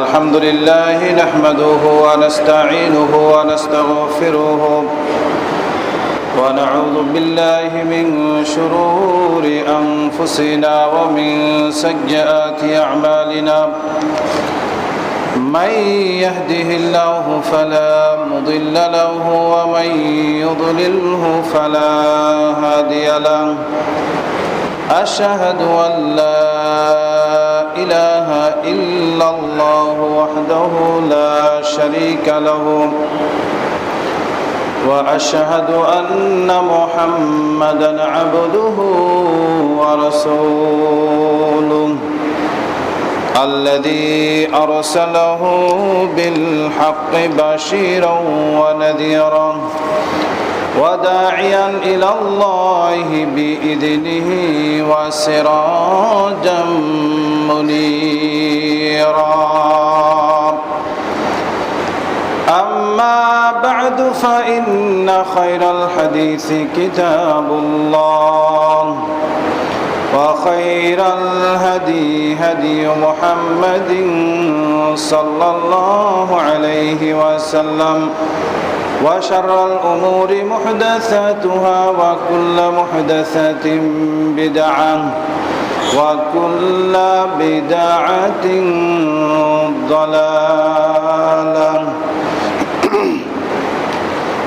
الحمد لله نحمده ونستعينه ونستغفره ونعوذ بالله من شرور أنفسنا ومن سيئات أعمالنا من يهده الله فلا مضل له ومن يضلله فلا هادي له أشهد أن لا إله إلا الله وحده لا شريك له وأشهد أن محمدًا عبده ورسوله الذي أرسله بالحق بشيرا ونذيرا وداعيا إلى الله بإذنه وسراجا منيرا أما بعد فإن خير الحديث كتاب الله وخير الهدي هدي محمد صلى الله عليه وسلم وشر الأمور محدثاتها وكل محدثة بدعة وكل بدعة ضلالة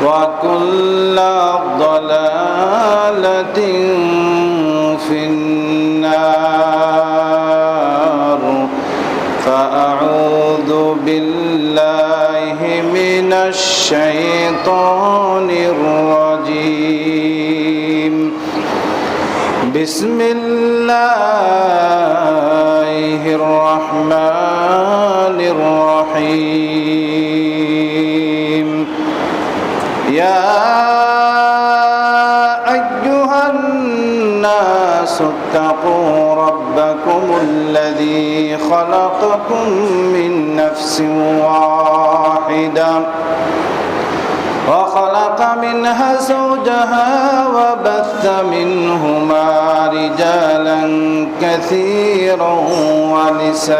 وكل ضلالة في النار فأعوذ بالله من الشيطان الرجيم بسم الله الرحمن الرحيم يا أيها الناس اتقوا ربكم الذي خلقكم من نفس واحدة وخلق منها زوجها وبث منهما رجالا كثيرا ونساء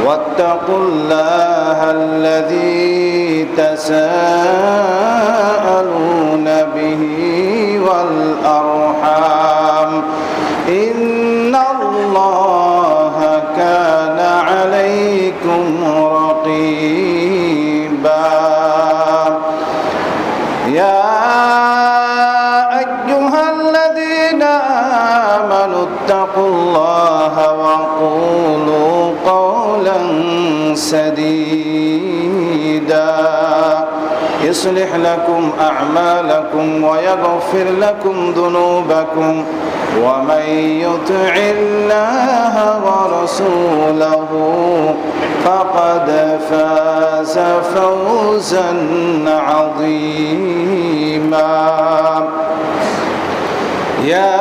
واتقوا الله الذي تساءلون به والأرحام إن الله كان عليكم رقيبا يا أيها الذين آمنوا اتقوا الله وقولوا قولا سديدا يصلح لكم أعمالكم ويغفر لكم ذنوبكم ومن يطع الله ورسوله فقد فاز فوزا عظيما يا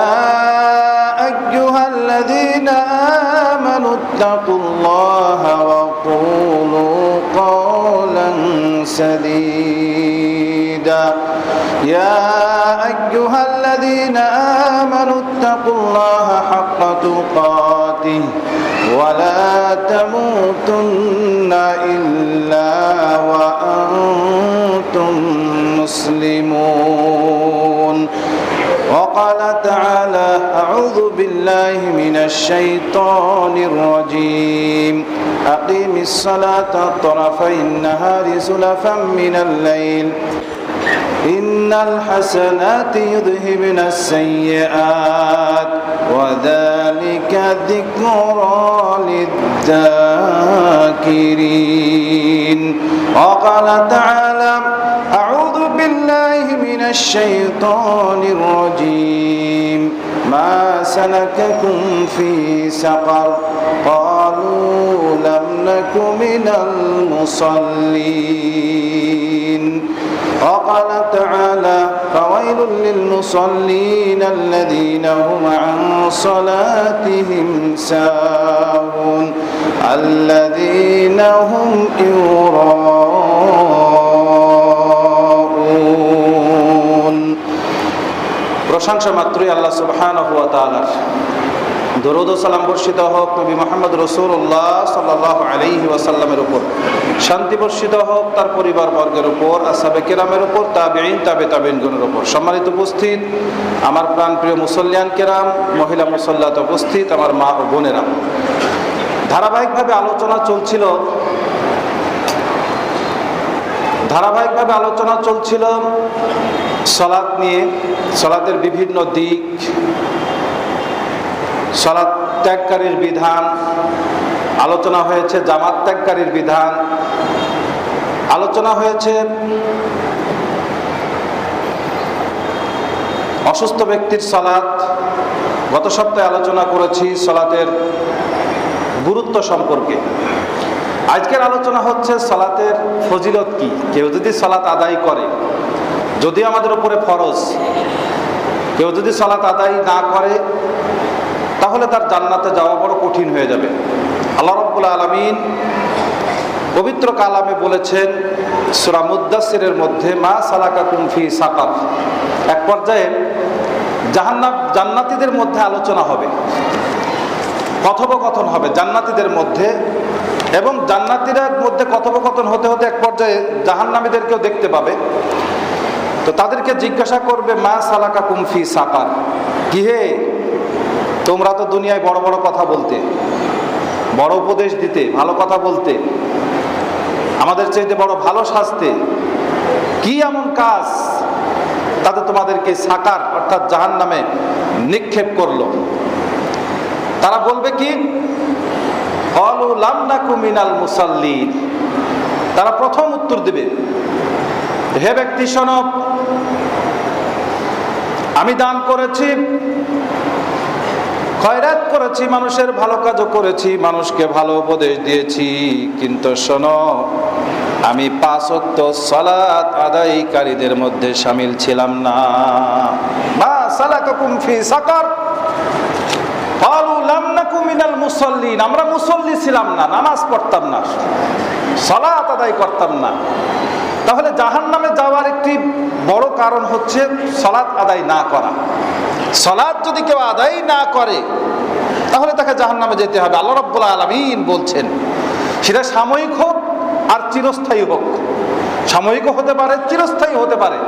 أيها الذين آمنوا اتقوا الله وقولوا قولا سديدا يا أيها الذين آمنوا اتقوا الله حق تقاته ولا تموتن إلا وأنتم مسلمون وقال تعالى أعوذ بالله من الشيطان الرجيم أقيم الصلاة طرفي النهار زلفا من الليل إن الحسنات يذهبن السيئات وذلك ذكرى للذاكرين وقال تعالى أعوذ بالله من الشيطان الرجيم ما سلككم في سقر قالوا لم نك من المصلين وقال تعالى فويل للمصلين الذين هم عن صلاتهم ساهون الذين هم يراءون প্রশংসা মাত্রই আল্লাহ সুবহানাহু ওয়া তাআলার। দরুদ ও সালাম বর্ষিত হোক নবী মুহাম্মদ রাসূলুল্লাহ সাল্লাল্লাহু আলাইহি ওয়াসাল্লামের উপর, শান্তি বর্ষিত হোক তার পরিবার বর্গের উপর, আসহাবে কেরামের উপর, তাবেঈন, তাবেঈনগণের উপর। সম্মানিত উপস্থিত, আমার প্রাণপ্রিয় মুসল্লিয়ান কেরাম, মহিলা মুসল্লাত উপস্থিত, আমার মা ও বোনেরা, ধারাবাহিকভাবে আলোচনা চলছিল সালাত নিয়ে, সালাতের বিভিন্ন দিক, সালাত ত্যাগকারীর বিধান আলোচনা হয়েছে, জামাত ত্যাগকারীর বিধান আলোচনা হয়েছে, অসুস্থ ব্যক্তির সালাত। গত সপ্তাহে আলোচনা করেছি সালাতের গুরুত্ব সম্পর্কে। আজকের আলোচনা হচ্ছে সালাতের ফজিলত কি। কেউ যদি সালাত আদায় করে, যদি আমাদের উপরে ফরজ, কেউ যদি সালাত আদায় না করে তাহলে তার জান্নাতে যাওয়া বড় কঠিন হয়ে যাবে। আল্লাহ রাব্বুল আলামিন পবিত্র কালামে বলেছেন সূরা মুদ্দাসসিরের মধ্যে, মা সালাকাকুম ফি সাকার। এক পর্যায়ে জান্নাতীদের মধ্যে আলোচনা হবে, কথোপকথন হবে জান্নাতীদের মধ্যে, এবং জান্নাতীদের মধ্যে কথোপকথন হতে হতে এক পর্যায়ে জাহান্নামীদেরকেও দেখতে পাবে। তো তাদেরকে জিজ্ঞাসা করবে, মা সালাকাকুম ফি সাকার, কি হে, তোমরা তো দুনিয়ায় বড় বড় কথা বলতে, বড় উপদেশ দিতে, ভালো কথা বলতে, আমাদের চাইতে বড় ভালো সাজতে, কি এমন কাজ তাতে তোমাদেরকে সাকার অর্থাৎ জাহান্নামে নিক্ষেপ করলো? তারা বলবে কি, ক্বালু লাম নাকু মিনাল মুসাল্লিন। তারা প্রথম উত্তর দেবে, হে ব্যক্তি শোনো, আমি দান করেছি, খয়রাত করেছি, মানুষের ভালো কাজও করেছি, মানুষকে ভালো উপদেশ দিয়েছি, কিন্তু শোনো, আমি 5 ওয়াক্ত সালাত আদায়কারীদের মধ্যে শামিল ছিলাম না। মা সালাকাকুম ফি সাকার, ক্বালু লাম নাকু মিনাল মুসাল্লিন। আমরা মুসল্লি ছিলাম না, নামাজ পড়তাম না, সালাত আদায় করতাম না। তাহলে জাহান্নামে যাওয়ার একটি বড় কারণ হচ্ছে সালাত আদায় না করা। সালাত যদি কেউ আদায় না করে তাহলে তাকে জাহান্নামে যেতে হবে। আল্লাহ রাব্বুল আলামিন বলছেন, সেটা সাময়িক হোক আর চিরস্থায়ী হোক, সাময়িকও হতে পারে, চিরস্থায়ী হতে পারে।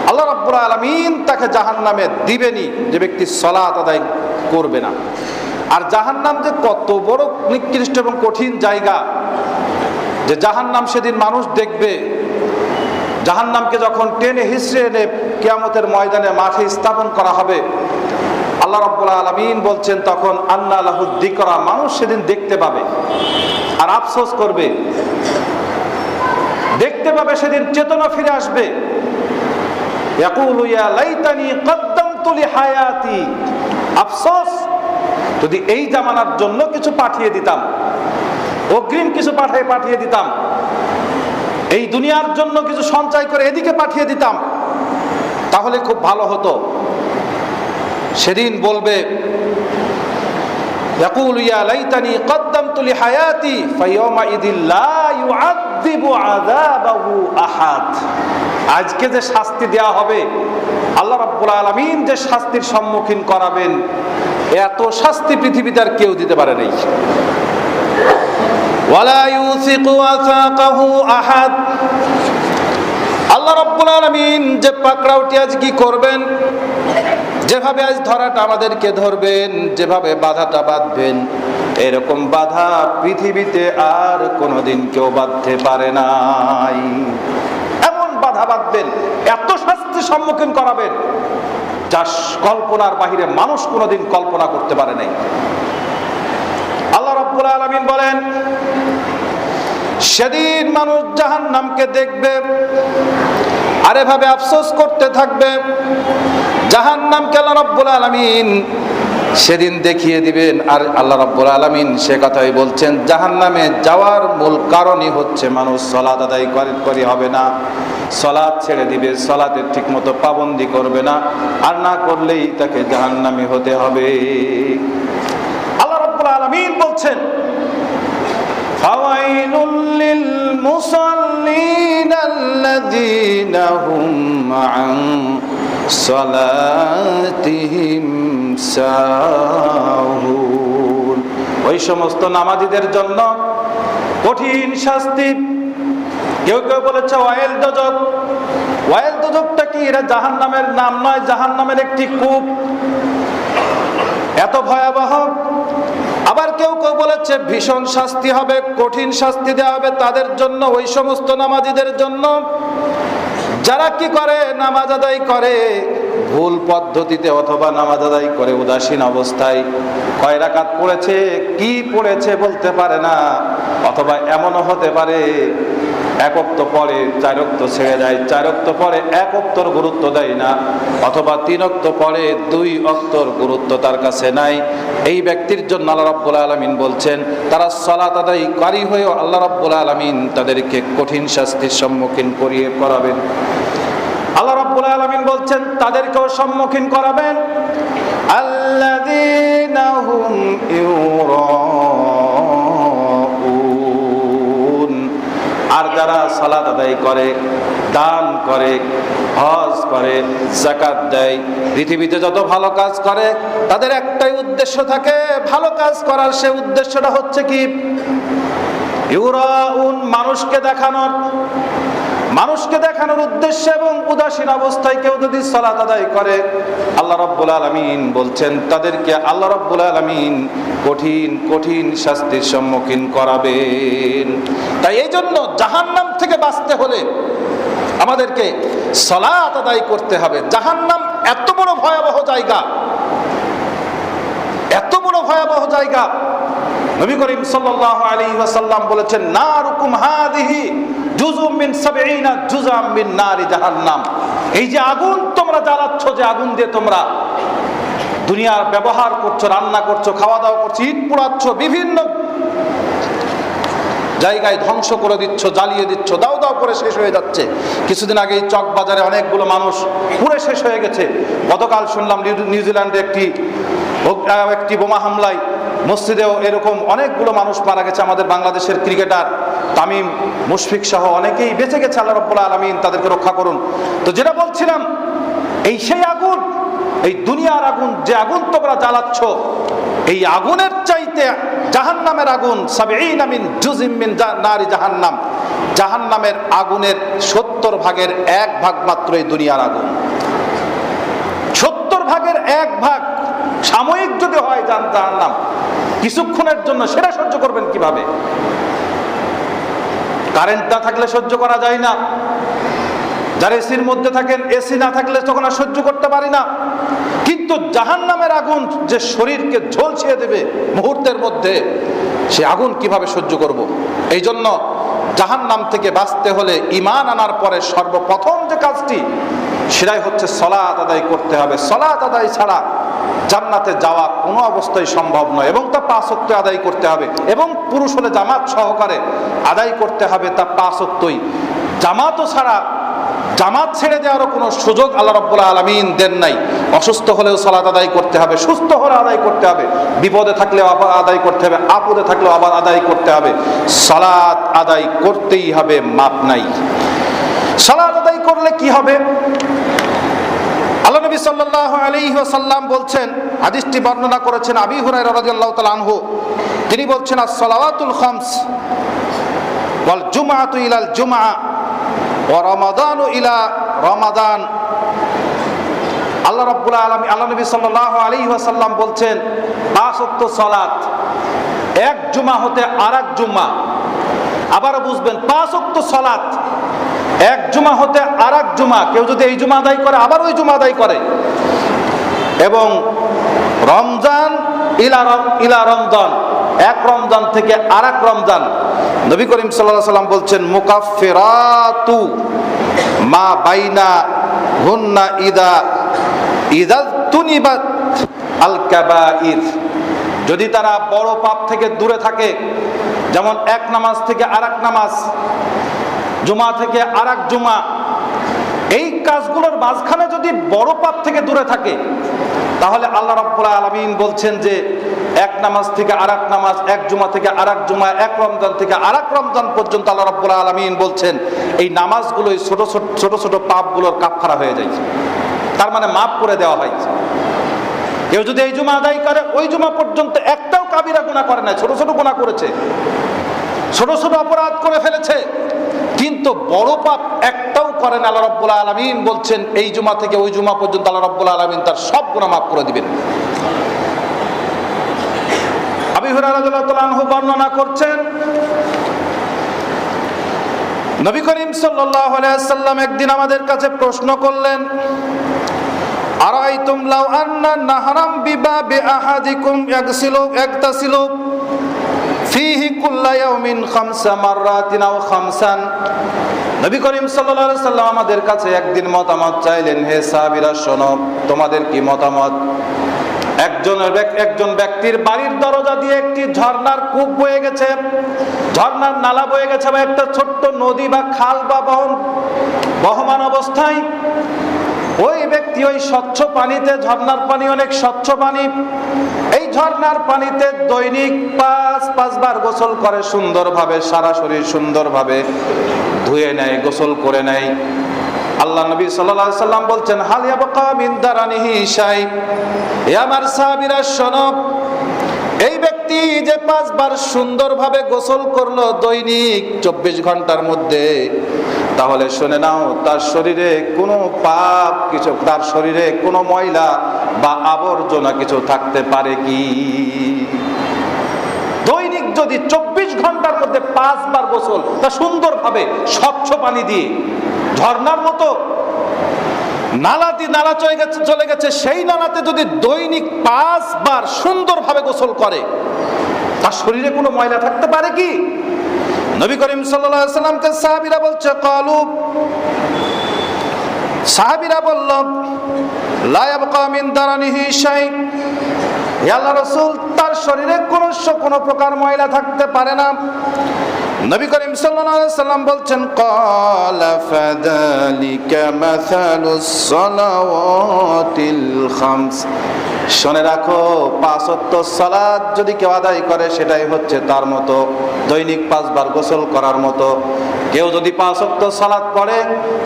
আল্লাহ রাব্বুল আলামিন তাকে জাহান্নামে দিবেনি যে ব্যক্তি সালাত আদায় করবে না। আর জাহান্নাম যে কত বড় নিকৃষ্ট এবং কঠিন জায়গা, যে জাহান্নাম সেদিন মানুষ দেখবে। জাহান্নামকে যখন টেনে হিসড়ে এনে কিয়ামতের ময়দানে মাঠে স্থাপন করা হবে, আল্লাহ রাব্বুল আলামিন বলছেন, তখন আন্না লাহুদ যিকরা, মানুষ সেদিন দেখতে পাবে আর আফসোস করবে, দেখতে পাবে, সেদিন চেতনা ফিরে আসবে। ইয়াকুলু ইয়া লাইতানি কদ্দামতু লিহায়াতি, আফসোস, যদি এই জামানার জন্য কিছু পাঠিয়ে দিতাম, অগ্রিম কিছু পাঠিয়ে দিতাম, এই দুনিয়ার জন্য কিছু সঞ্চয় করে এদিকে পাঠিয়ে দিতাম, তাহলে খুব ভালো হতো। সেদিন বলবে, ইয়াকুলু ইয়া লাইতানি কদ্দামতু লিহায়াতি ফায়াউমা ইযিল লা ইউআযযিবু আযাবাহু আহাদ। আজকে যে শাস্তি দেয়া হবে, আল্লাহ রাব্বুল আলামিন যে শাস্তির সম্মুখীন করাবেন, এত শাস্তি পৃথিবীতে আর কেউ দিতে পারে নাই। ওয়ালা ইউসিকু ওয়াসাকাহু আহাদ। আল্লাহ রাব্বুল আলামিন যে পাকড়াওটি আজ কি করবেন, যেভাবে আজ ধরাটা আমাদেরকে ধরবেন, যেভাবে বাধাটা বাঁধবেন, এরকম বাধা পৃথিবীতে আর কোনোদিন কেউ বাঁধতে পারে নাই। এমন বাধা বাঁধবেন, এত শাস্তির সম্মুখীন করাবেন, যা কল্পনার বাহিরে মানুষ কোনোদিন কল্পনা করতে পারে নাই। আল্লাহ রাব্বুল আলামিন বলেন, সেদিন মানুষ জাহান্নামকে দেখবে আর এভাবে আফসোস করতে থাকবে। জাহান্নামকে আল্লাহ রাব্বুল আলামিন সেদিন দেখিয়ে দিবেন। আর আল্লাহ রাব্বুল আলামিন সে কথাই বলছেন, জাহান্নামে যাওয়ার মূল কারণই হচ্ছে মানুষ সালাত আদায় করে হবে না, সালাত ছেড়ে দিবে, সালাতের ঠিকমতো পাবন্দি করবে না, আর না করলেই তাকে জাহান্নামী হতে হবে। আল্লাহ রাব্বুল আলামিন বলছেন, ফাওয়াইলুল লিল মুসাল্লিন আল্লাযীনা হুম আন সালাতিহিম সাহুন। ওই সমস্ত নামাজীদের জন্য কঠিন শাস্তি। কেউ কেউ বলেছে ওয়াইল দোজক। ওয়াইল দোজকটা কি? এটা জাহান্নামের নাম নয়, জাহান্নামের একটি কূপ, এত ভয়াবহ। আবার কেউ কেউ বলেছে ভীষণ শাস্তি হবে, কঠিন শাস্তি দেওয়া হবে তাদের জন্য, ওই সমস্ত নামাজীদের জন্য যারা কি করে, নামাজ আদায় করে ভুল পদ্ধতিতে অথবা নামাজ আদায় করে উদাসীন অবস্থায়। কয় রাকাত পড়েছে, কি পড়েছে বলতে পারে না, অথবা এমনও হতে পারে এক ওয়াক্ত পরে 4 ওয়াক্ত ছেড়ে যায়, 4 ওয়াক্ত পরে 1 ওয়াক্তর গুরুত্ব দেয় না, অথবা 3 ওয়াক্ত পরে 2 ওয়াক্তর গুরুত্ব তার কাছে নাই। এই ব্যক্তির জন্য আল্লাহ রাব্বুল আলামিন বলছেন তারা সালাত আদায়কারী হয়েও আল্লাহ রাব্বুল আলামিন তাদেরকে কঠিন শাস্তির সম্মুখীন করাবেন। আল্লাহ রাব্বুল আলামিন বলছেন তাদেরকেও সম্মুখীন করাবেন। আল্লাযীনা হুম ইউরাউন। আর যারা সালাত আদায় করে, দান করে, হজ করে, যাকাত দেয়, পৃথিবীতে যত ভালো কাজ করে তাদের একটাই উদ্দেশ্য থাকে ভালো কাজ করার। সে উদ্দেশ্যটা হচ্ছে কি? ইউরাউন, মানুষকে দেখানোর। মানুষকে দেখানোর উদ্দেশ্যে এবং উদাসীন অবস্থায় কেউ যদি সালাত আদায় করে, আল্লাহ রাব্বুল আলামিন বলছেন তাদেরকে আল্লাহ রাব্বুল আলামিন কঠিন কঠিন শাস্তির সম্মুখীন করাবেন। তাই এই জন্য জাহান্নাম থেকে বাঁচতে হলে আমাদেরকে সালাত আদায় করতে হবে। জাহান্নাম এত বড় ভয়াবহ জায়গা, এত বড় ভয়াবহ জায়গা। নবী করিম সাল্লাল্লাহু আলাইহি ওয়াসাল্লাম বলেছেন নারুকুম হাদিহি জুজুম মিন 70 জুজাম মিন নারি জাহান্নাম। এই যে আগুন তোমরা জ্বালাচ্ছ, যে আগুন দিয়ে তোমরা দুনিয়ার ব্যবহার করছো, রান্না করছো, খাওয়া দাওয়া করছো, ইট পোড়াচ্ছ, বিভিন্ন জায়গায় ধ্বংস করে দিচ্ছ, জ্বালিয়ে দিচ্ছ, দাও দাও করে শেষ হয়ে যাচ্ছে। কিছুদিন আগে চক বাজারে অনেকগুলো মানুষ পুরো শেষ হয়ে গেছে। গতকাল শুনলাম নিউজিল্যান্ডে একটি বোমা হামলায় মসজিদেও এরকম অনেকগুলো মানুষ মারা গেছে। আমাদের বাংলাদেশের ক্রিকেটার তামিম, মুশফিক সহ অনেকেই বেঁচে গেছে। আল্লাহ রাব্বুল আলামিন তাদেরকে রক্ষা করুন। তো যেটা বলছিলাম, এই সেই আগুন, এই দুনিয়ার আগুন, যে আগুন তোমরা জ্বালাচ্ছ, এই আগুনের চাইতে জাহান্নামের আগুন 70 মিন জুজিম মিন নারি জাহান্নাম। জাহান্নামের আগুনের 70 ভাগের 1 ভাগ মাত্র এই দুনিয়ার আগুন। 70 ভাগের 1 ভাগ সাময়িক যদি হয় জাহান্নাম, কিছুক্ষণের জন্য, সেটা সহ্য করবেন কিভাবে? কারেন্ট না থাকলে সহ্য করা যায় না। যারা এসির মধ্যে থাকেন, এসি না থাকলে তখন আর সহ্য করতে পারি না। কিন্তু জাহান্নামের আগুন যে শরীরকে ঝলসিয়ে দেবে মুহূর্তের মধ্যে, সে আগুন কিভাবে সহ্য করব? এই জন্য জাহান্নাম থেকে বাঁচতে হলে ঈমান আনার পরে সর্বপ্রথম যে কাজটি, সেটাই হচ্ছে সালাত আদায় করতে হবে। সালাত আদায় ছাড়া জান্নাতে যাওয়া কোনো অবস্থায় সম্ভব নয়, এবং তা 5 ওয়াক্ত আদায় করতে হবে, এবং পুরুষ হলে জামাত সহকারে আদায় করতে হবে তা 5 ওয়াক্তই। জামাতও ছাড়া, জামাত ছেড়ে দেওয়ারও কোনো সুযোগ আল্লাহ রাব্বুল আলামিন দেন নাই। অসুস্থ হলেও সালাত আদায় করতে হবে, সুস্থ হলে আদায় করতে হবে, বিপদে থাকলেও আবার আদায় করতে হবে, আপদে থাকলেও আবার আদায় করতে হবে। সালাত আদায় করতেই হবে, মাপ নাই। সালাত আদায় করলে কি হবে? আল্লাহ নবী সাল্লাল্লাহু আলাইহি ওয়াসাল্লাম বলছেন, হাদিসটি বর্ণনা করেছেন আবী হুরায়রা রাদিয়াল্লাহু তাআলা আনহু। তিনি বলছেন আস-সালাওয়াতুল খামস ওয়াল জুমআতু ইলাল জুমআ ওয়া রমাদানু ইলা রমাদান। আল্লাহ রাব্বুল আলামিন, আল্লাহ নবী সাল্লাল্লাহু আলাইহি ওয়াসাল্লাম বলছেন 5 ওয়াক্ত সালাত এক জুমা হতে আরেক জুমা। আবারও বুঝবেন, 5 ওয়াক্ত সালাত এক জুমা হতে আরেক জুমা। কেউ যদি এই জুমা আদায় করে, আবার ওই জুমা আদায় করে। এবং রমজান ইলা রমজান, এক রমজান থেকে আরেক রমজান। নবী করিম সাল্লাল্লাহু আলাইহি ওয়াসাল্লাম বলছেন মুকাফফিরাতু মা বাইনা হুন্না ইদা তুনিবাত আল কাবাইর। যদি তারা বড় পাপ থেকে দূরে থাকে, যেমন এক নামাজ থেকে আরেক নামাজ, জুমা থেকে আরেক জুমা, এই কাজগুলোর মাঝখানে যদি বড় পাপ থেকে দূরে থাকে, তাহলে আল্লাহ রাব্বুল আলামিন বলছেন যে এক নামাজ থেকে আরেক নামাজ, এক জুমা থেকে আরেক জুমা, এক রমজান থেকে আরেক রমজান পর্যন্ত আল্লাহ রাব্বুল আলামিন বলছেন এই নামাজগুলোই ছোট ছোট পাপগুলোর কাফফারা হয়ে যায়। তার মানে মাফ করে দেওয়া হয়। কেউ যদি এই জুমা আদায় করে ওই জুমা পর্যন্ত একটাও কাবিরা গুনাহ করে নাই, ছোট ছোট গুনাহ করেছে, ছোট ছোট অপরাধ করে ফেলেছে, কিন্তু বড় পাপ একটাও করেন। আল্লাহ রাব্বুল আলামিন বলছেন এই জুমা থেকে ওই জুমা পর্যন্ত আল্লাহ রাব্বুল আলামিন তার সব গুনাহ মাফ করে দিবেন। আবু হুরায়রা রাদিয়াল্লাহু তাআলা আনহু বর্ণনা করছেন, নবী করিম সাল্লাল্লাহু আলাইহি ওয়াসাল্লাম একদিন আমাদের কাছে প্রশ্ন করলেন, আরাইতুম লাউ আন্না নাহরাম বিবাবি আহাদিকুম ইয়াগতাসিলু ফীহি কুল্লা ইয়াউমিন খামসা মাররাতিন আও খামসান। নবী করিম সাল্লাল্লাহু আলাইহি ওয়াসাল্লাম আমাদের কাছে একদিন মতামত চাইলেন, হে সাহাবীরা শোনো, তোমাদের কি মতামত? একজন ব্যক্তির বাড়ির দরজা দিয়ে একটি ঝর্ণার কূপ বয়ে গেছে, ঝর্ণার নালা বয়ে গেছে, বা একটা ছোট্ট নদী বা খাল বা বহমান অবস্থায় ওই ব্যক্তি ওই স্বচ্ছ পানিতে, ঝর্ণার পানি অনেক স্বচ্ছ পানি, এই ঝর্ণার পানিতে দৈনিক 5 বার গোসল করে, সুন্দরভাবে সারা শরীর সুন্দরভাবে ধুয়ে নেয়, গোসল করে নেয়। আল্লাহ নবী সাল্লাল্লাহু আলাইহি সাল্লাম বলছেন, হাল ইয়াবকা মিন দারানিহি শাই। হে আমার সাহাবীরা শোনো, এই ব্যক্তি যে 5 বার সুন্দরভাবে গোসল করলো দৈনিক 24 ঘন্টার মধ্যে, তাহলে শুনে নাও তার শরীরে কোনো পাপ কিছু, তার শরীরে কোনো ময়লা বা আবর্জনা কিছু থাকতে পারে কি? দৈনিক যদি 24 ঘন্টার মধ্যে 5 বার গোসল, তা সুন্দরভাবে স্বচ্ছ পানি দিয়ে, ঝর্ণার মতো নালা চলে গেছে, সেই নালাতে যদি দৈনিক 5 বার সুন্দরভাবে গোসল করে, তার শরীরে কোনো ময়লা থাকতে পারে কি? নবী করিম সাল্লাল্লাহু আলাইহি সাল্লামকে সাহাবীরা বলছে, ক্বালু, সাহাবীরা বলল, লা ইয়াবকা মিন দারানিহি শাই। হে আল্লাহর রাসূল, তার শরীরে কোনো প্রকার ময়লা থাকতে পারে না। নবী করিম সাল্লাল্লাহু আলাইহি সাল্লাম বলছেন, ক্বালা ফাযালিকা মাসালুস সালাওয়াতিল খামস। শুনে রাখো, 5 ওয়াক্ত সালাত যদি কেউ আদায় করে সেটাই হচ্ছে তার মতো, দৈনিক 5 বার গোসল করার মতো। কেউ যদি 5 ওয়াক্ত সালাত পড়ে,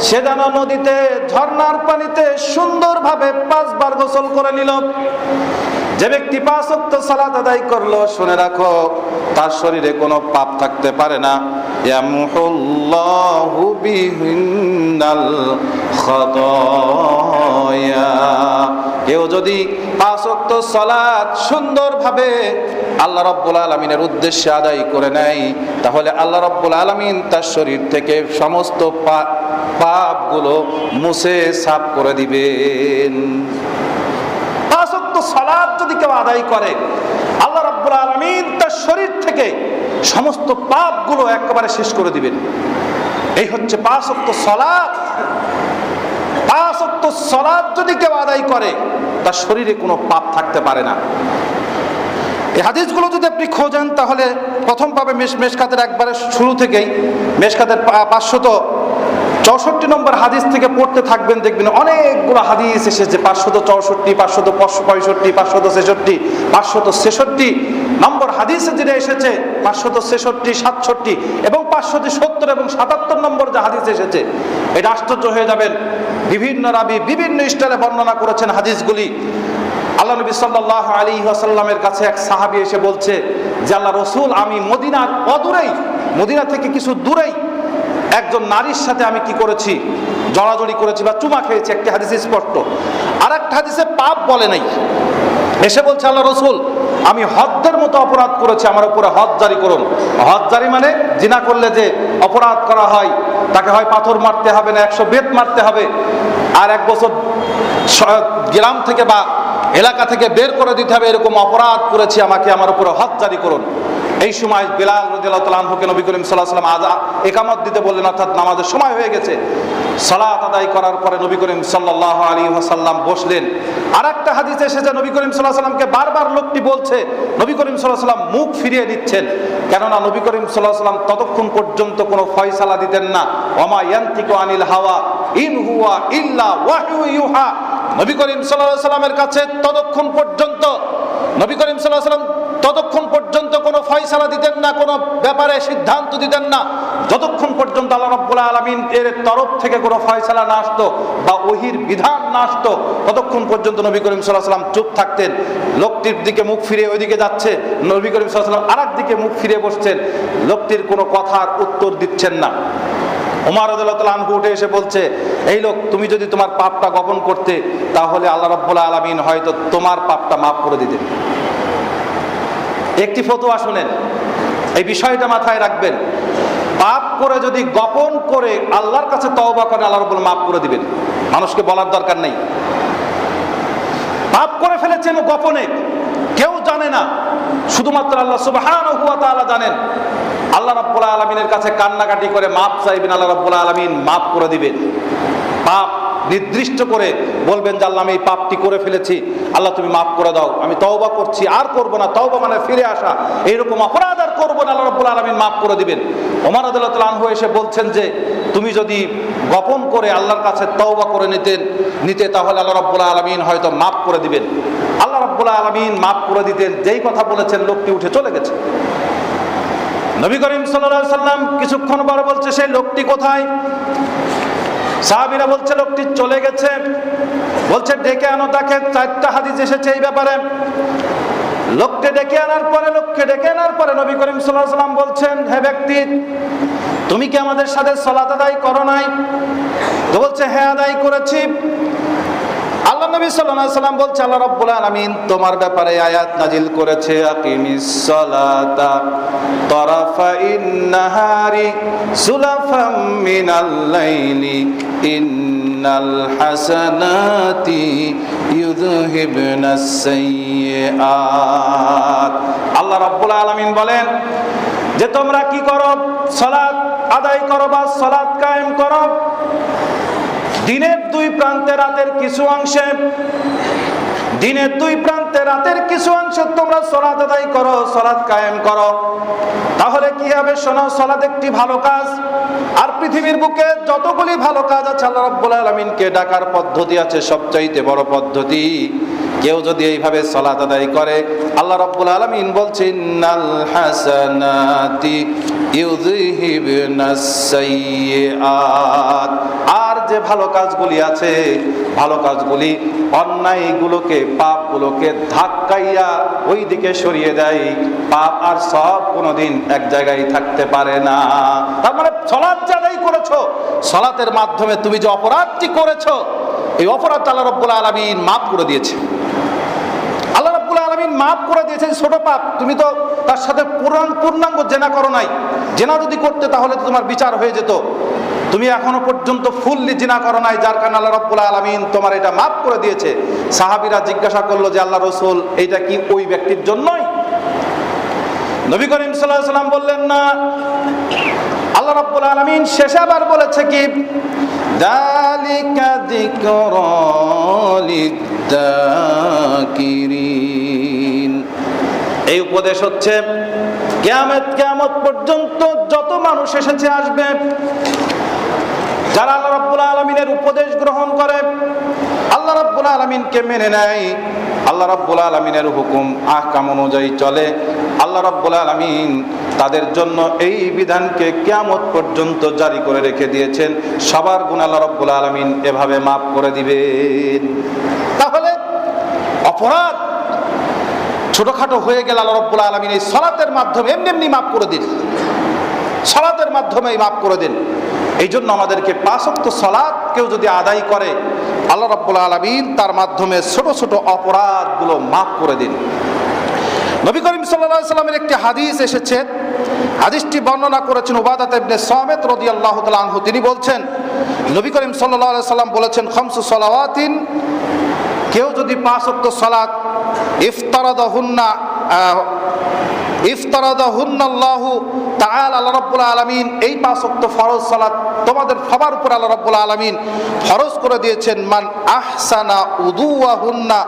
সে যেন নদীতে, ঝর্ণার পানিতে সুন্দরভাবে 5 বার গোসল করে নিল। যে ব্যক্তি 5 ওয়াক্ত সালাত আদায় করলো, শুনে রাখো তার শরীরে কোনো পাপ থাকতে পারে না। ইয়ামহুল্লাহু বিহিন্নাল খাতায়া। কেউ যদি 5 ওয়াক্ত সালাত সুন্দরভাবে আল্লাহ রাব্বুল আলামিনের উদ্দেশ্যে আদায় করে নেয়, তাহলে আল্লাহ রাব্বুল আলামিন তার শরীর থেকে সমস্ত পাপগুলো মুছে সাফ করে দিবেন। 5 ওয়াক্ত সালাত যদি কেউ আদায় করে, আল্লাহ রাব্বুল আলামিন তার শরীর থেকে সমস্ত পাপগুলো একেবারে শেষ করে দিবেন। এই হচ্ছে 5 ওয়াক্ত সালাত। 5 ওয়াক্ত সালাত যদি কেউ আদায় করে, তার শরীরে কোনো পাপ থাকতে পারে না। এই হাদিসগুলো যদি আপনি খোঁজেন, তাহলে প্রথম পাবে মেশকাতের একবারে শুরু থেকেই, মেশকাতের 564 নম্বর হাদিস থেকে পড়তে থাকবেন, দেখবেন অনেকগুলো হাদিস এসেছে। 564, 565, 566, 566 নম্বর হাদিসে যেটা এসেছে, 566, 67 এবং 570 এবং 77 নম্বর যে হাদিস এসেছে, এটা আশ্চর্য হয়ে যাবেন। বিভিন্ন রাবী বিভিন্ন স্টাইলে বর্ণনা করেছেন হাদিসগুলি। আল্লাহ নবী সাল্লাল্লাহু আলাইহি ওয়াসাল্লামের কাছে এক সাহাবী এসে বলছে যে, আল্লাহ রাসূল, আমি মদিনার অদূরেই, মদিনা থেকে কিছু দূরেই একজন নারীর সাথে আমি কি করেছি, জড়াজড়ি করেছি বা চুমা খেয়েছি। একটা হাদিসে স্পষ্ট, আর একটা হাদিসে পাপ বলে নাই। এসে বলছে, আল্লাহ রাসূল, আমি হদ্দের মতো অপরাধ করেছি, আমার উপরে হদ জারি করুন। হদ জারি মানে জিনা করলে যে অপরাধ করা হয়, তাকে হয় পাথর মারতে হবে, না 100 বেত মারতে হবে, আর 1 বছর গ্রাম থেকে বা এলাকা থেকে বের করে দিতে হবে, এরকম অপরাধ করেছি, আমাকে আমার উপরে হদ জারি করুন। এই সময় বিলাল রাদিয়াল্লাহু তাআলা আনহুকে নবী করিম সাল্লাল্লাহু আলাইহি ওয়াসাল্লাম ইকামত দিতে বললেন, অর্থাৎ নামাজের সময় হয়ে গেছে। সালাত আদায় করার পরে নবী করিম সাল্লাল্লাহু আলাইহি ওয়াসাল্লাম বসলেন। আরেকটা হাদিসে এসেছে, নবী করিম সাল্লাল্লাহু আলাইহি ওয়াসাল্লামকে বারবার লোকটি বলছে, নবী করিম সাল্লাল্লাহু আলাইহি ওয়াসাল্লাম মুখ ফিরিয়ে নিচ্ছেন, কেননা নবী করিম সাল্লাল্লাহু আলাইহি ওয়াসাল্লাম ততক্ষণ পর্যন্ত কোনো ফয়সালা দিতেন না। ওমা ইয়ানতিকু আনিল হাওয়া ইন হুয়া ইল্লা ওয়াহয়ু ইউহা। নবী করিম সাল্লাল্লাহু আলাইহি ওয়াসাল্লামের কাছে ততক্ষণ পর্যন্ত নবী করিম সাল্লাল্লাহু আলাইহি ওয়াসাল্লাম ততক্ষণ পর্যন্ত কোনো ফয়সালা দিতেন না, কোনো ব্যাপারে সিদ্ধান্ত দিতেন না, যতক্ষণ পর্যন্ত আল্লাহ রাব্বুল আলামিন এর তরফ থেকে কোনো ফয়সালা না আসতো বা ওহীর বিধান না আসতো, ততক্ষণ পর্যন্ত নবী করিম সাল্লাল্লাহু আলাইহি ওয়াসাল্লাম চুপ থাকতেন। লোকটির দিকে মুখ ফিরে ওইদিকে যাচ্ছে, নবী করিম সাল্লাল্লাহু আলাইহি ওয়াসাল্লাম আরেক দিকে মুখ ফিরে বসছেন, লোকটির কোনো কথার উত্তর দিচ্ছেন না। ওমর রাদিয়াল্লাহু তাআলা আনহু উঠে এসে বলছে, এই লোক, তুমি যদি তোমার পাপটা গোপন করতে তাহলে আল্লাহ রাব্বুল আলামিন হয়তো তোমার পাপটা মাফ করে দিতেন। একটি ফতোয়া শুনেন, এই বিষয়টা মাথায় রাখবেন। পাপ করে যদি গোপন করে আল্লাহর কাছে তওবা করে, আল্লাহ রাব্বুল মাফ করে দিবেন, মানুষকে বলার দরকার নেই। পাপ করে ফেলেছেন গোপনে, কেউ জানে না, শুধুমাত্র আল্লাহ সুবহানাহু ওয়া তাআলা জানেন। আল্লাহ রাব্বুল আলামিনের কাছে কান্নাকাটি করে মাপ চাইবেন, আল্লাহ রাব্বুল আলামিন মাফ করে দিবেন। পাপ নির্দিষ্ট করে বলবেন যে আল্লাহ আমি এই পাপটি করে ফেলেছি, আল্লাহ তুমি মাফ করে দাও, আমি তওবা করছি, আর করব না। তওবা মানে ফিরে আসা, এইরকম অপরাধ আর করব না, আল্লাহ রাব্বুল আলামিন মাফ করে দিবেন। ওমর রাদিয়াল্লাহু তাআলা আনহু এসে বলছেন যে তুমি যদি গোপন করে আল্লাহর কাছে তওবা করে নিতে তাহলে আল্লাহ রাব্বুল আলামিন হয়তো মাফ করে দিবেন। আল্লাহ রাব্বুল আলামিন মাফ করে দিতেন। যেই কথা বলেছেন লোকটি উঠে চলে গেছে। নবী করিম সাল্লাল্লাহু আলাইহি সাল্লাম কিছুক্ষণ পরে বলছে, সেই লোকটি কোথায়? সাহাবীরা বলছে লোকটি চলে গেছে। বলছে ডেকে আনো তাকে। 4টা হাদিস এসেছে এই ব্যাপারে। লোককে ডেকে আনার পরে নবী করিম সাল্লাল্লাহু আলাইহি সাল্লাম বলছেন, হে ব্যক্তি, তুমি কি আমাদের সাথে সালাত আদায় করো নাই? তো বলছে, হ্যাঁ আদায় করেছি। আল্লাহ নবী সাল্লাল্লাহু আলাইহি সাল্লাম বলছে, আল্লাহ রাব্বুল আলামিন তোমার ব্যাপারে আয়াত নাজিল করেছে, আকিমিস সালাতা তারাফাইন নাহারি সুলাফাম মিনাল লাইলি ইন্নাল হাসানাতি ইউযহিবনাস সাইয়্যাত। আল্লাহ রাব্বুল আলামিন বলেন যে তোমরা কি করো? সালাত আদায় করো বা সালাত কায়েম করো। দিনের দুই প্রান্তে রাতের কিছু অংশে তোমরা সালাত আদায় করো, সালাত কায়েম করো। তাহলে কি হবে? শোনো, সালাত একটি ভালো কাজ। আর পৃথিবীর বুকে যতগুলি ভালো কাজ আছে, আল্লাহ রাব্বুল আলামিনকে ডাকার পদ্ধতি আছে সবচাইতে বড় পদ্ধতি। কেউ যদি এইভাবে সালাত আদায় করে, আল্লাহ রাব্বুল আলামিন বলছেন, ইন্নাল হাসানাতি ইউযহিবনাস সাইয়্যাত। আর যে ভালো কাজগুলি আছে, ভালো কাজগুলি অন্যায়গুলোকে, পাপগুলোকে ধাক্কাইয়া ওই দিকে সরিয়ে দেয়। পাপ আর সব কোনোদিন এক জায়গায় থাকতে পারে না। তার মানে সালাত আদায় করেছো, সালাতের মাধ্যমে তুমি যে অপরাধটি করেছো, এই অপরাধ আল্লাহ রাব্বুল আলামিন মাফ করে দিয়েছে। আল্লাহ রাব্বুল আলামিন মাফ করে দিয়েছেন ছোট পাপ। তুমি তো তার সাথে পূর্ণাঙ্গ জেনা করো নাই। জেনা যদি করতে তাহলে তো তোমার বিচার হয়ে যেত। তুমি এখনো পর্যন্ত ফুললি জিনা করো নাই, যার কারণে আল্লাহ রাব্বুল আলামিন তোমার এটা মাফ করে দিয়েছে। সাহাবীরা জিজ্ঞাসা করলো যে আল্লাহ রাসূল, এইটা কি ওই ব্যক্তির জন্যই? নবী করিম সাল্লাল্লাহু আলাইহি ওয়াসাল্লাম বললেন, না। আল্লাহ রাব্বুল আলামিন শেষে আবার বলেছে কি, যালিকা যিকরা লিদ্দাকিরিন। এই উপদেশ হচ্ছে কিয়ামত পর্যন্ত যত মানুষ এসেছে আসবে, যারা আল্লাহ রাব্বুল আলামিনের উপদেশ গ্রহণ করে, আল্লাহ রাব্বুল আলামিনকে মেনে নেয়, আল্লাহ রাব্বুল আলামিনের হুকুম আহকাম অনুযায়ী চলে, আল্লাহ রাব্বুল আলামিন তাদের জন্য এই বিধানকে কিয়ামত পর্যন্ত জারি করে রেখে দিয়েছেন। সবার গুনাহ আল্লাহ রাব্বুল আলামিন এভাবে মাফ করে দিবেন। তাহলে অপরাধ ছোটখাটো হয়ে গেলে আল্লাহ রাব্বুল আলামিন এই সালাতের মাধ্যমে এমনি মাফ করে দিন, সালাতের মাধ্যমেই মাফ করে দিন। এই জন্য আমাদেরকে 5 ওয়াক্ত সালাত কেউ যদি আদায় করে, আল্লাহ রাব্বুল আলামিন তার মাধ্যমে ছোট ছোট অপরাধগুলো মাফ করে দিন। নবী করিম সাল্লাল্লাহু আলাইহি সাল্লামের একটি হাদিস এসেছে, হাদিসটি বর্ণনা করেছেন উবাদাহ ইবনে সামিত রাদিয়াল্লাহু তাআলা আনহু। তিনি বলছেন, নবী করিম সাল্লাল্লাহু আলাইহি সাল্লাম বলেছেন, খামসু সালাওয়াতিন, কেউ যদি 5 ওয়াক্ত সালাত ইফতারাদাহুন্নাল্লাহু তাআলা, আল্লাহ রাব্বুল আলামিন এই 5 ওয়াক্ত ফরজ সালাত তোমাদের সবার উপর আল্লাহ রাব্বুল আলামিন ফরজ করে দিয়েছেন। মান আহসানা উদুওয়াহুন্না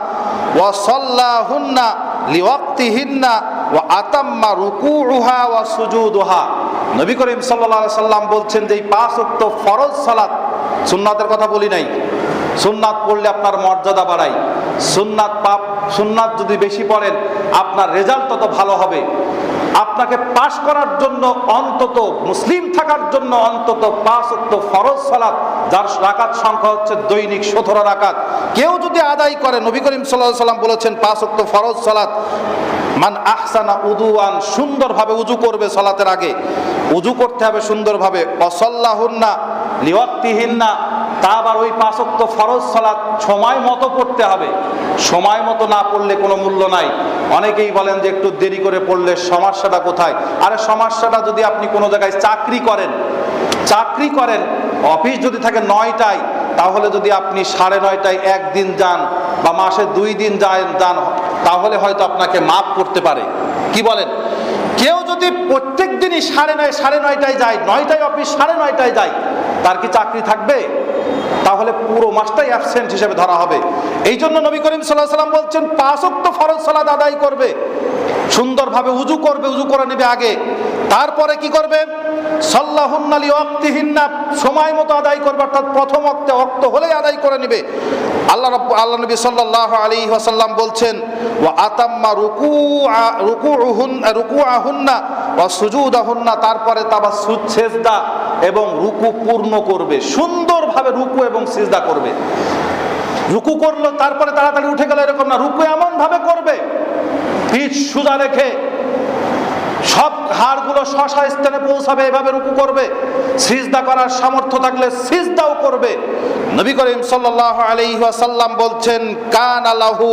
ওয়া সাল্লাহুন্না লিওয়াক্তিহিন্না ওয়া আতাম্মা রুকুউহা ওয়া সুজুদুহা। নবী করিম সাল্লাল্লাহু আলাইহি সাল্লাম বলছেন যে এই 5 ওয়াক্ত ফরজ সালাত, সুন্নাতের কথা বলি নাই, সুন্নাত পড়লে আপনার মর্যাদা বাড়ায়, সুন্নাত যদি বেশি পড়েন আপনার রেজাল্ট তত ভালো হবে। আপনাকে পাশ করার জন্য অন্তত, মুসলিম থাকার জন্য অন্তত 5 ওয়াক্ত ফরজ সালাত, যার রাকাত সংখ্যা হচ্ছে দৈনিক 17 রাকাত, কেউ যদি আদায় করে, নবী করিম সাল্লাল্লাহু আলাইহি ওয়াসাল্লাম বলেছেন 5 ওয়াক্ত ফরজ সালাত, মান আহসানা উযুআন, সুন্দরভাবে উযু করবে সালাতের আগে, উযু করতে হবে সুন্দরভাবে, ওয়াসাল্লাহুন্না লিওয়াক্তিহিন্না, তা আবার ওই 5 ওয়াক্ত ফরজ সালাত সময় মতো পড়তে হবে। সময় মতো না পড়লে কোনো মূল্য নাই। অনেকেই বলেন যে একটু দেরি করে পড়লে সমস্যাটা কোথায়? আরে সমস্যাটা, যদি আপনি কোনো জায়গায় চাকরি করেন, অফিস যদি থাকে 9টায়, তাহলে যদি আপনি 9:30টায় একদিন যান বা মাসে 2 দিন যান, তাহলে হয়তো আপনাকে মাফ করতে পারে। কি বলেন? কেউ যদি প্রত্যেক দিনই 9:30টায় যায়, 9টায় অফিস, 9:30টায় যায়, তার কি চাকরি থাকবে? তাহলে পুরো মাসটাই অ্যাবসেন্ট হিসেবে ধরা হবে। এই জন্য নবী করিম সাল্লাল্লাহু আলাইহি ওয়াসাল্লাম বলছেন 5 ওয়াক্ত ফরজ সালাত আদায় করবে, সুন্দরভাবে উযু করবে, উযু করে নেবে আগে, তারপরে কি করবে? সাল্লাহুন্না লিওয়াক্তিহিন্না, সময় মতো আদায় করবে, অর্থাৎ প্রথম ওয়াক্ত হলেই আদায় করে নেবে। আল্লাহ নবী সাল্লাল্লাহু আলাইহি ওয়াসাল্লাম বলছেন ওয়া আতাম্মা রুকুআহুন্না ওয়া সুজুদাহুন্না, তারপরে তাবাসসুদ, সেজদা এবং রুকু পূর্ণ করবে, সুন্দরভাবে রুকু এবং সিজদা করবে। রুকু করলো তারপরে তাড়াতাড়ি উঠে গেল এরকম না, রুকু এমন ভাবে করবে পিঠ সোজা রেখে, সব হাড়গুলো শশা স্থানে পৌঁছাবে, এভাবে রুকু করবে। সিজদা করার সামর্থ্য থাকলে সিজদাও করবে। নবী করিম সাল্লাল্লাহু আলাইহি ওয়াসাল্লাম বলছেন কানা লাহু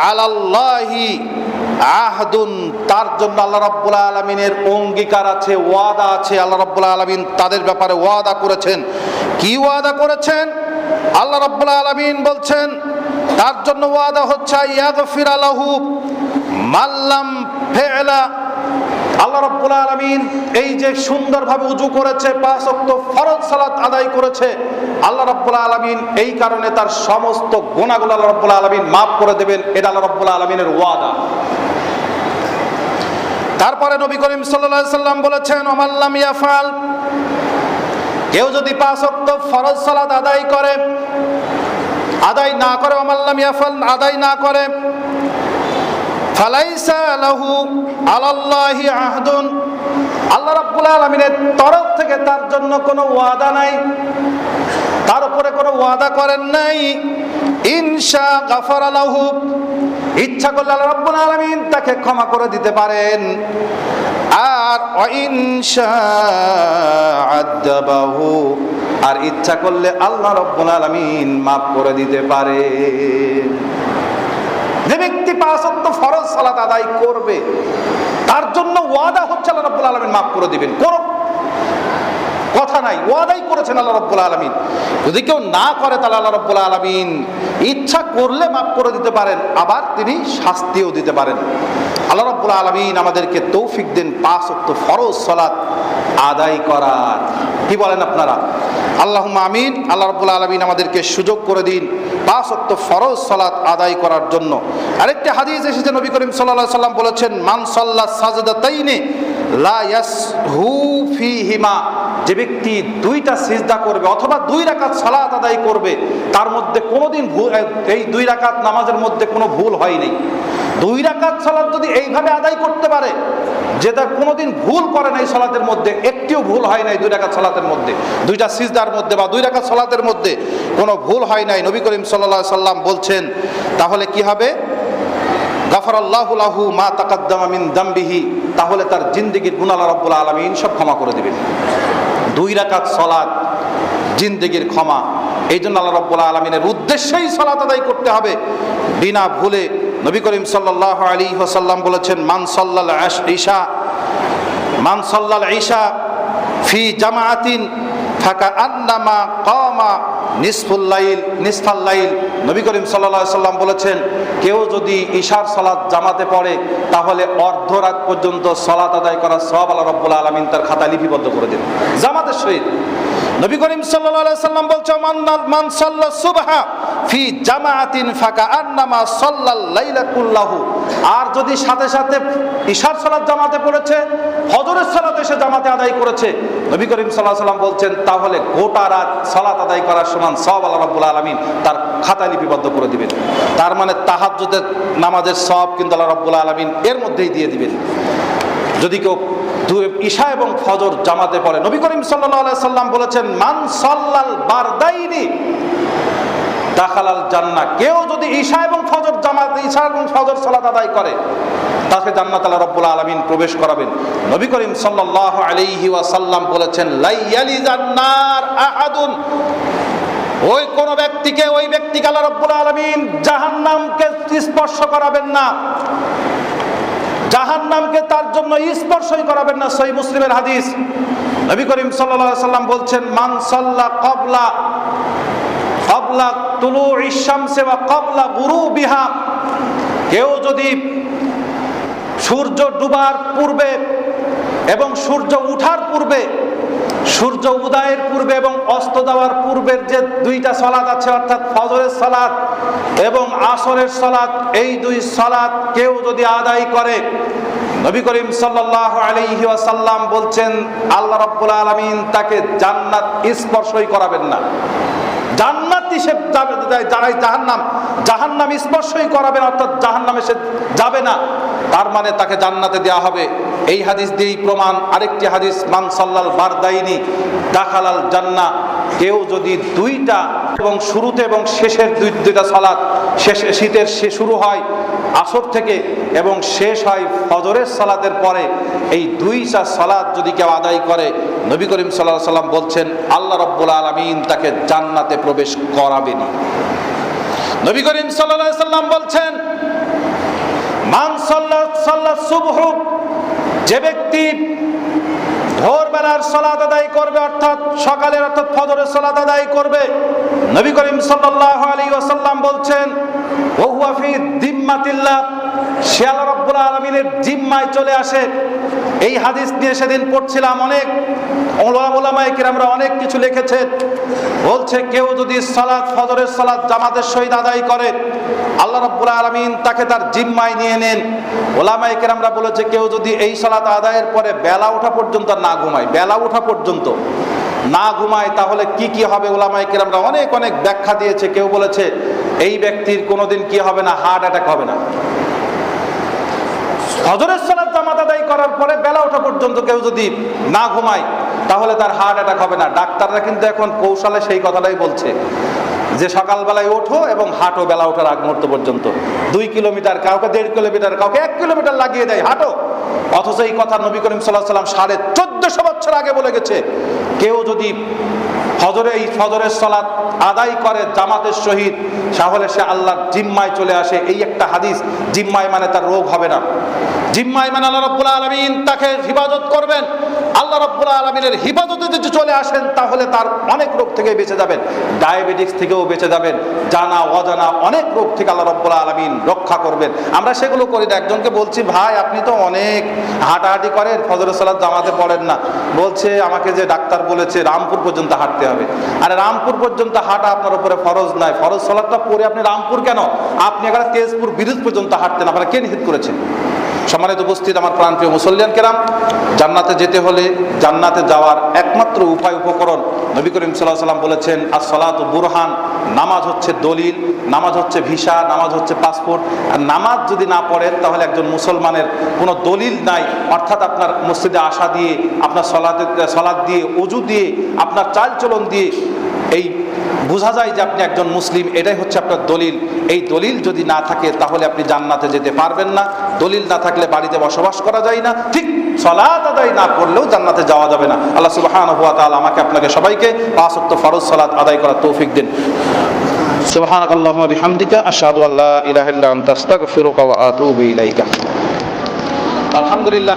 আলাল্লাহি আহদুন, তার জন্য আল্লাহ রাব্বুল আলামিনের অঙ্গীকার আছে, ওয়াদা আছে। আল্লাহ রাব্বুল আলামিন তাদের ব্যাপারে ওয়াদা করেছেন। কি ওয়াদা করেছেন? আল্লাহ রাব্বুল আলামিন বলছেন তার জন্য ওয়াদা হচ্ছে ইয়াগফিরা লাহু মাল্লাম ফি'লা। আল্লাহ রাব্বুল আলামিন এই যে সুন্দরভাবে উযু করেছে, 5 ওয়াক্ত ফরজ সালাত আদায় করেছে, আল্লাহ রাব্বুল আলামিন এই কারণে তার সমস্ত গুনাহগুলো আল্লাহ রাব্বুল আলামিন মাফ করে দেবেন। এটা আল্লাহ রাব্বুল আলামিনের ওয়াদা। তারপরে নবী করিম সাল্লাল্লাহু আলাইহি সাল্লাম বলেছেন ওমাল্লাম ইয়াফাল, কেউ যদি 5 ওয়াক্ত ফরজ সালাত আদায় না করে, ওমাল্লাম ইয়াফাল, আদায় না করে, ফালাইসা লাহু আলাল্লাহি আহদুন, আল্লাহ রাব্বুল আলামিনের তরফ থেকে তার জন্য কোনো ওয়াদা নাই, তার উপরে কোনো ওয়াদা করেন নাই। ইনশা গাফারা লাহু, ইচ্ছা করলে আল্লাহ রাব্বুল আলামিন তাকে ক্ষমা করে দিতে পারেন, আর ইনশা আযাবাহু, আর ইচ্ছা করলে আল্লাহ রাব্বুল আলামিন মাফ করে দিতে পারেন। যে ব্যক্তি 5 ওয়াক্ত ফরজ সালাত আদায় করবে তার জন্য ওয়াদা হচ্ছে আল্লাহ রাব্বুল আলামিন মাফ করে দিবেন, কোনো কথা নাই, ওয়াদাই করেছেন আল্লাহ রাব্বুল আলামিন। যদি কেউ না করে তাহলে আল্লাহ রাব্বুল আলামিন ইচ্ছা করলে মাফ করে দিতে পারেন, আবার তিনি শাস্তিও দিতে পারেন। আল্লাহ রাব্বুল আলামিন আমাদেরকে তৌফিক দেন 5 ওয়াক্ত ফরজ সালাত আদায় করার। কি বলেন আপনারা? আল্লাহুম্মা আমিন। আল্লাহ রাব্বুল আলামিন আমাদেরকে সুযোগ করে দিন 5 ওয়াক্ত ফরজ সালাত আদায় করার জন্য। আরেকটি হাদিস এসেছে, নবী করিম সাল্লাল্লাহু আলাইহি সাল্লাম বলেছেন মান সাল্লা সাজদাতাইনি লা ইয়াসহু ফীহিমা, যে ব্যক্তি 2টা সিজদা করবে অথবা 2 রাকাত সালাত আদায় করবে, তার মধ্যে কোনোদিন এই 2 রাকাত নামাজের মধ্যে কোনো ভুল হয়নি। 2 রাকাত সালাত যদি এইভাবে আদায় করতে পারে, যেটা কোনোদিন ভুল করে নাই সালাতের মধ্যে, একটিও ভুল হয় নাই 2 রাকাত সালাতের মধ্যে, 2টা সিজদার মধ্যে বা 2 রাকাত সালাতের মধ্যে কোনো ভুল হয় নাই, নবী করিম সাল্লাল্লাহু আলাইহি সাল্লাম বলছেন তাহলে কি হবে? গাফারাল্লাহু লাহু মা তাকাদ্দামা মিন যামবিহি, তাহলে তার জিন্দেগীর গুনাহ আল্লাহ রাব্বুল আলামিন সব ক্ষমা করে দিবেন। 2 রাকাত সালাত জিন্দেগীর ক্ষমা। এই জন্য আল্লাহ রাব্বুল আলামিনের উদ্দেশ্যেই সালাত আদায় করতে হবে বিনা ভুলে। নবী করিম সাল্লাল্লাহু আলাইহি ওয়াসাল্লাম বলেছেন মান সাল্লাল ইশা ফি জামাআতিন ফাকাআন্নামা কামা নিসফাল লাইল। নবী করিম সাল্লাল্লাহু আলাইহি ওয়াসাল্লাম বলেছেন কেউ যদি ইশার সালাত জামাতে পড়ে তাহলে অর্ধরাত পর্যন্ত সালাত আদায় করার সওয়াব আল্লাহ রাব্বুল আলামিন তার খাতায় লিপিবদ্ধ করে দেন জামাতের সহিত। নবী করিম সাল্লাল্লাহু আলাইহি সাল্লাম বলছেন মান সাল্লা সুবহা ফি জামাআতিন ফাকাআন্নামা সাল্লাল লাইলা কুল্লাহু। আর যদি সাথে সাথে ইশার সালাত জামাতে পড়েছে, ফজরের সালাত এসে জামাতে আদায় করেছে, নবী করিম সাল্লাল্লাহু আলাইহি সাল্লাম বলছেন তাহলে গোটা রাত সালাত আদায় করার সমান সওয়াব আল্লাহ রাব্বুল আলামিন তার খাতায় লিপিবদ্ধ করে দিবেন। তার মানে তাহাজ্জুদের নামাজের সওয়াব কিন্তু আল্লাহ রাব্বুল আলামিন এর মধ্যেই দিয়ে দিবেন যদি কেউ ঈশা এবং ফজর জামাতে পড়ে। নবী করিম সাল্লাল্লাহু আলাইহি সাল্লাম বলেছেন মান সাল্লাল বারদাইনি দাখালাল জান্নাহ। কেউ যদি ঈশা এবং ফজর জামাতে ঈশা এবং ফজর সালাত আদায় করে তাকে জান্নাত আল্লাহ রাব্বুল আলামিন প্রবেশ করাবেন। নবী করিম সাল্লাল্লাহু আলাইহি ওয়াসাল্লাম বলেছেন লা ইয়ালিজান নার আহাদুন, ওই কোন ব্যক্তিকে আল্লাহ রাব্বুল আলামিন জাহান্নামকে স্পর্শ করাবেন না, জাহান্নামকে তার জন্য স্পর্শই করাবেন না। সহিহ মুসলিমের হাদিস। নবী করিম সাল্লাল্লাহু আলাইহি ওয়াসাল্লাম বলছেন মান সাল্লা ক্বাবলা তুলুইশ শামসি ওয়া ক্বাবলা গুরুবিহা, কেউ যদি সূর্য ডুবার পূর্বে এবং সূর্য ওঠার পূর্বে, সূর্য উদয়ের পূর্বে এবং অস্ত যাওয়ার পূর্বের যে দুইটা সালাত আছে অর্থাৎ ফজরের সালাত এবং আসরের সালাত, এই দুই সালাত কেউ যদি আদায় করে, নবী করিম সাল্লাল্লাহু আলাইহি ওয়াসাল্লাম বলছেন আল্লাহ রাব্বুল আলামিন তাকে জান্নাত স্পর্শই করাবেন না। জান্নাত হিসেবে যারাই জাহান্নাম স্পর্শই করাবেন অর্থাৎ জাহান্নামে সে যাবে না, তার মানে তাকে জান্নাতে দেওয়া হবে। এই হাদিস দিয়েই প্রমাণ আরেকটি হাদিস মান সাল্লাল বারদাইনি দাখালাল জান্নাহ। কেউ যদি দুইটা এবং শুরুতে এবং শেষের দুইটা সালাত, শেষে শীতের শুরু হয় আসর থেকে এবং শেষ হয় ফজরের সালাতের পরে, এই দুইটা সালাত যদি কেউ আদায় করে, নবী করিম সাল্লাল্লাহু আলাইহি ওয়াসাল্লাম বলছেন আল্লাহ রাব্বুল আলামিন তাকে জান্নাতে প্রবেশ করাবেনই। নবী করিম সাল্লাল্লাহু আলাইহি ওয়াসাল্লাম বলছেন মান সাল্লা সুবহ, যে ব্যক্তি ভোরবেলার সালাত আদায় করবে অর্থাৎ সকালের অর্থাৎ ফজরের সালাত আদায় করবে, নবী করিম সাল্লাল্লাহু আলাইহি ওয়াসাল্লাম বলছেন ওয়া হুয়া ফি যিম্মাতিল্লাহ, সে আল্লাহ রাব্বুল আলামিনের জিম্মায় চলে আসে। এই হাদিস নিয়ে সেদিন পড়ছিলাম, অনেক উলামায়ে কিরামরা অনেক কিছু লিখেছেন। বলছে কেউ যদি সালাত ফজরের সালাত জামাতের সহিত আদায় করে, আল্লাহ রাব্বুল আলামিন তাকে তার জিম্মায় নিয়ে নেন। উলামায়ে কিরামরা বলেছে কেউ যদি এই সালাত আদায়ের পরে বেলা ওঠা পর্যন্ত না ঘুমায়, বেলা ওঠা পর্যন্ত না ঘুমায়, তাহলে কি কি হবে? উলামায়ে কিরামরা অনেক ব্যাখ্যা দিয়েছে। কেউ বলেছে এই ব্যক্তির কোনোদিন কি হবে না, হার্ট অ্যাটাক হবে না। ফজরের সালাত জামাত আদায় করার পরে বেলা ওঠা পর্যন্ত কেউ যদি না ঘুমায় তাহলে তার হার্ট অ্যাটাক হবে না। ডাক্তাররা কিন্তু এখন কৌশলে সেই কথাটাই বলছে যে সকালবেলায় ওঠো এবং হাঁটো বেলা ওঠার আগ মুহূর্ত পর্যন্ত। 2 কিলোমিটার, কাউকে 1.5 কিলোমিটার, কাউকে 1 কিলোমিটার লাগিয়ে দেয়, হাঁটো। অথচ এই কথা নবী করিম সাল্লাল্লাহু আলাইহি ওয়াসাল্লাম 1450 বছর আগে বলে গেছে। কেউ যদি ফজরের সালাত আদায় করে জামাতের সহিত, তাহলে সে আল্লাহর জিম্মায় চলে আসে। এই একটা হাদিস। জিম্মায় মানে তার রোগ হবে না, জিম্মায় মানে আল্লাহ রাব্বুল আলামিন তাকে হিফাজত করবেন। আল্লাহ রাব্বুল আলামিনের হিফাজতে যদি চলে আসেন তাহলে তার অনেক রোগ থেকে বেঁচে যাবেন, ডায়াবেটিস থেকেও বেঁচে যাবেন, জানা অজানা অনেক রোগ থেকে আল্লাহ রাব্বুল আলামিন রক্ষা করবেন। আমরা সেগুলো করি না। একজনকে বলছি ভাই আপনি তো অনেক হাঁটাহাঁটি করেন, ফজরের সালাত জামাতে পড়েন না। বলছে আমাকে যে ডাক্তার বলেছে রামপুর পর্যন্ত হাঁটতে হবে। আরে রামপুর পর্যন্ত হাঁটা আপনার উপরে ফরজ নাই, ফরজ সালাতটা পড়ে আপনি রামপুর কেন, আপনি এখানে তেজপুর ব্রিজ পর্যন্ত হাঁটতেন, আপনারা কে নিষেধ করেছেন? সম্মানিত উপস্থিত আমার প্রাণপ্রিয় মুসল্লিয়ান কেরাম, জান্নাতে যেতে হলে জান্নাতে যাওয়ার একমাত্র উপায় উপকরণ নবী করিম সাল্লাল্লাহু আলাইহি ওয়াসাল্লাম বলেছেন as-সালাতু বুরহান, নামাজ হচ্ছে দলিল, নামাজ হচ্ছে ভিসা, নামাজ হচ্ছে পাসপোর্ট। আর নামাজ যদি না পড়েন তাহলে একজন মুসলমানের কোনো দলিল নাই। অর্থাৎ আপনার মসজিদে আসা দিয়ে, আপনার সালাত দিয়ে, ওযু দিয়ে, আপনার চালচলন দিয়ে এই বোঝা যায় যে আপনি একজন মুসলিম, এটাই হচ্ছে আপনার দলিল। এই দলিল যদি না থাকে তাহলে আপনি জান্নাতে যেতে পারবেন না। দলিল না থাকলে বাড়িতে বসবাস করা যায় না, ঠিক সালাত আদায় না করলেও জান্নাতে যাওয়া যাবে না। আল্লাহ সুবহানাহু ওয়া তাআলা আমাকে আপনাকে সবাইকে 5 ওয়াক্ত ফরজ সালাত আদায় করার তৌফিক দিন। সুবহানাকাল্লাহুম্মা ওয়া বিহামদিকা আশহাদু আল্লা ইলাহা ইল্লা আনতা আস্তাগফিরুকা ওয়া আতুবু ইলাইকা। আলহামদুলিল্লাহ।